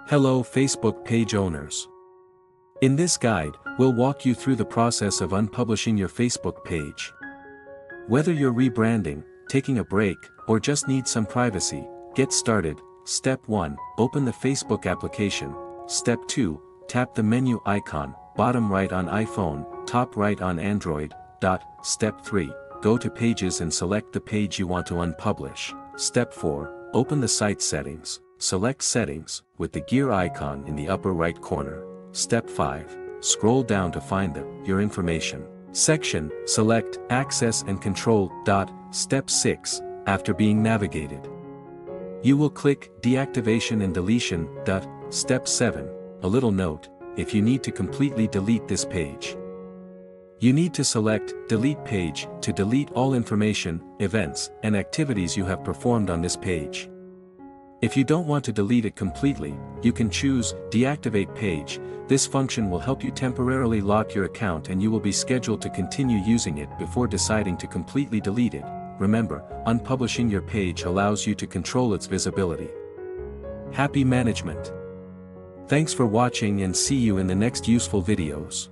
Hello Facebook page owners. In this guide, we'll walk you through the process of unpublishing your Facebook page. Whether you're rebranding, taking a break, or just need some privacy, get started. Step 1, open the Facebook application. Step 2, tap the menu icon, bottom right on iPhone, top right on Android. Step 3, go to Pages and select the page you want to unpublish. Step 4, open the site settings. Select Settings, with the gear icon in the upper right corner. Step 5, scroll down to find the Your Information section, select Access and Control. Step 6, after being navigated, you will click Deactivation and Deletion. Step 7, a little note, if you need to completely delete this page, you need to select Delete Page to delete all information, events, and activities you have performed on this page. If you don't want to delete it completely, you can choose Deactivate Page. This function will help you temporarily lock your account and you will be scheduled to continue using it before deciding to completely delete it. Remember, unpublishing your page allows you to control its visibility. Happy management! Thanks for watching and see you in the next useful videos.